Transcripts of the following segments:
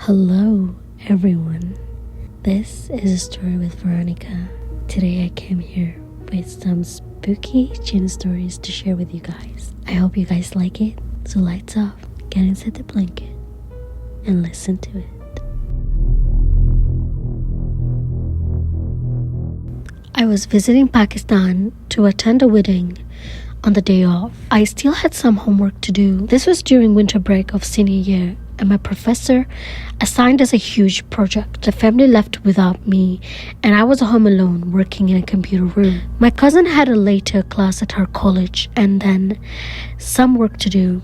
Hello everyone, this is A Story with Veronica. Today I came here with some spooky Jinn stories to share with you guys. I hope you guys like it, so lights off, get inside the blanket, and listen to it. I was visiting Pakistan to attend a wedding on the day off. I still had some homework to do. This was during winter break of senior year, and my professor assigned us a huge project. The family left without me, and I was home alone working in a computer room. My cousin had a later class at her college and then some work to do,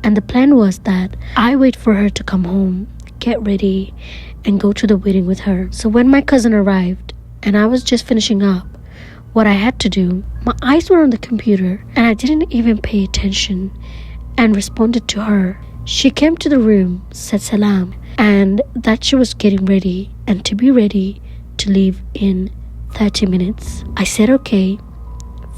and the plan was that I wait for her to come home, get ready, and go to the wedding with her. So when my cousin arrived and I was just finishing up what I had to do, my eyes were on the computer and I didn't even pay attention and responded to her. She came to the room, said salam, and that she was getting ready and to be ready to leave in 30 minutes. I said okay,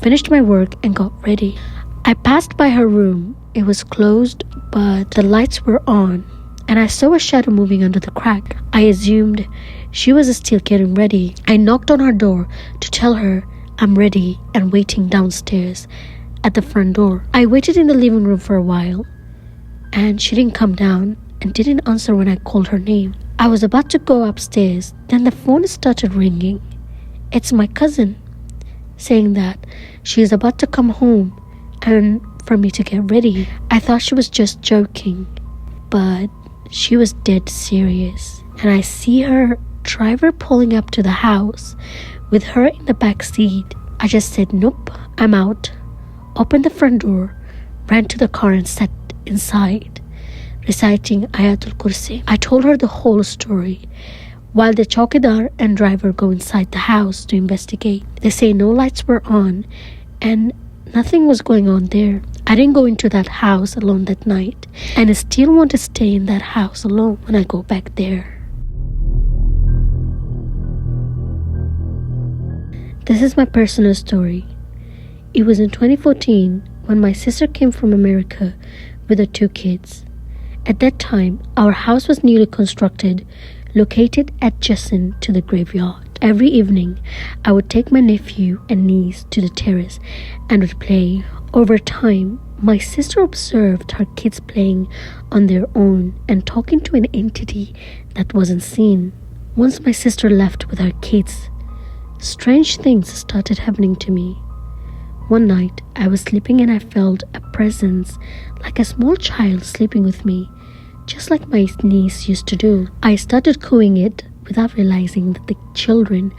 finished my work and got ready. I passed by her room. It was closed, but the lights were on, and I saw a shadow moving under the crack. I assumed she was still getting ready. I knocked on her door to tell her I'm ready and waiting downstairs at the front door. I waited in the living room for a while, and she didn't come down and didn't answer when I called her name. I was about to go upstairs, then the phone started ringing. It's my cousin, saying that she is about to come home and for me to get ready. I thought she was just joking, but she was dead serious. And I see her driver pulling up to the house with her in the back seat. I just said, nope, I'm out. Opened the front door, ran to the car and sat inside, reciting Ayatul Kursi. I told her the whole story while the chowkidar and driver go inside the house to investigate. They say no lights were on and nothing was going on there. I didn't go into that house alone that night, and I still want to stay in that house alone when I go back there. This is my personal story. It was in 2014 when my sister came from America with her 2 kids. At that time, our house was newly constructed, located adjacent to the graveyard. Every evening, I would take my nephew and niece to the terrace and would play. Over time, my sister observed her kids playing on their own and talking to an entity that wasn't seen. Once my sister left with her kids, strange things started happening to me. One night, I was sleeping and I felt a presence like a small child sleeping with me, just like my niece used to do. I started cooing it without realizing that the children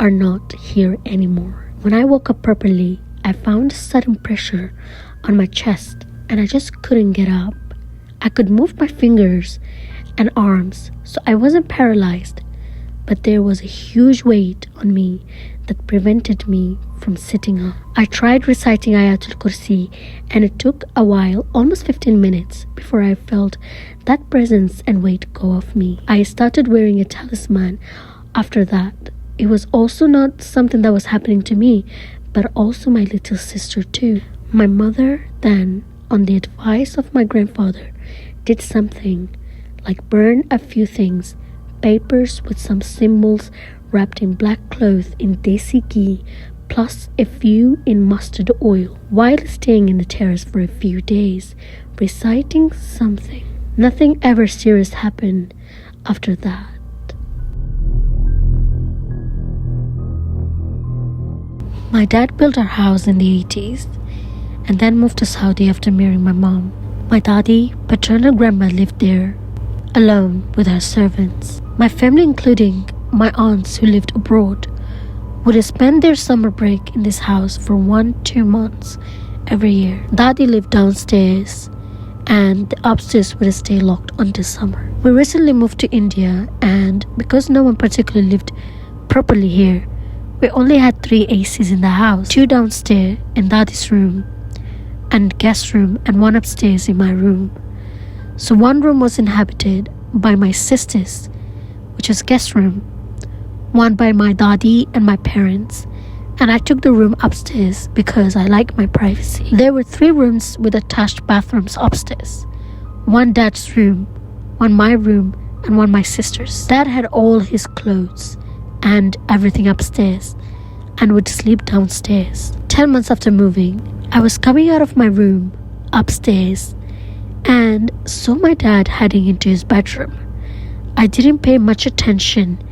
are not here anymore. When I woke up properly, I found sudden pressure on my chest and I just couldn't get up. I could move my fingers and arms, so I wasn't paralyzed, but there was a huge weight on me that prevented me from sitting up. I tried reciting Ayatul Kursi and it took a while, almost 15 minutes, before I felt that presence and weight go off me. I started wearing a talisman after that. It was also not something that was happening to me, but also my little sister too. My mother then, on the advice of my grandfather, did something like burn a few things, papers with some symbols wrapped in black cloth in desi ghee, plus a few in mustard oil, while staying in the terrace for a few days, reciting something. Nothing ever serious happened after that. My dad built our house in the 80s and then moved to Saudi after marrying my mom. My daddy, paternal grandma, lived there alone with her servants. My family, including my aunts who lived abroad, would spend their summer break in this house for 1-2 months every year. Daddy lived downstairs and the upstairs would stay locked until summer. We recently moved to India, and because no one particularly lived properly here, we only had 3 ACs in the house, 2 downstairs in Daddy's room and guest room, and 1 upstairs in my room. So 1 room was inhabited by my sisters, which was guest room, 1 by my daddy and my parents, and I took the room upstairs because I like my privacy. There were 3 rooms with attached bathrooms upstairs, 1 dad's room, 1 my room, and one my sister's. Dad had all his clothes and everything upstairs and would sleep downstairs. 10 months after moving, I was coming out of my room upstairs and saw my dad heading into his bedroom. I didn't pay much attention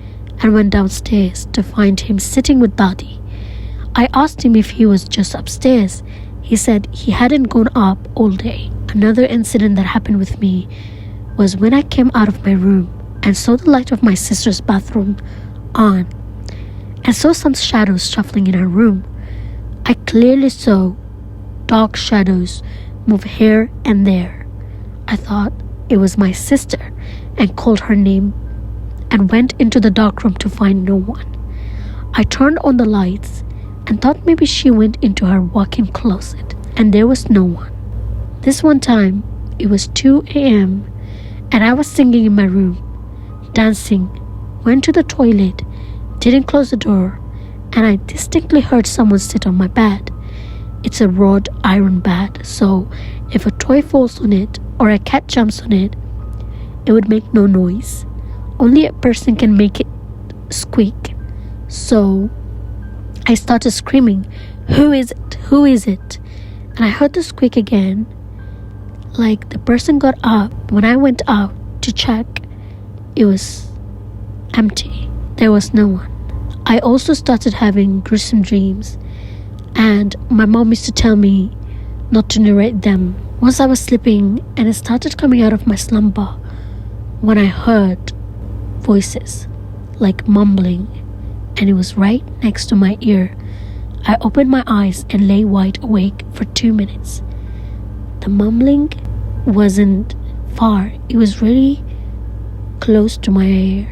and went downstairs to find him sitting with Daddy. I asked him if he was just upstairs. He said he hadn't gone up all day. Another incident that happened with me was when I came out of my room and saw the light of my sister's bathroom on and saw some shadows shuffling in her room. I clearly saw dark shadows move here and there. I thought it was my sister and called her name and went into the dark room to find no one. I turned on the lights and thought maybe she went into her walk-in closet and there was no one. This one time, it was 2 a.m. and I was singing in my room, dancing, went to the toilet, didn't close the door, and I distinctly heard someone sit on my bed. It's a wrought iron bed, so if a toy falls on it or a cat jumps on it, it would make no noise. Only a person can make it squeak. So I started screaming, "Who is it? Who is it?" And I heard the squeak again, like the person got up. When I went out to check, it was empty. There was no one. I also started having gruesome dreams, and my mom used to tell me not to narrate them. Once I was sleeping and it started coming out of my slumber when I heard voices like mumbling, and it was right next to my ear. I opened my eyes and lay wide awake for 2 minutes. The mumbling wasn't far, it was really close to my ear.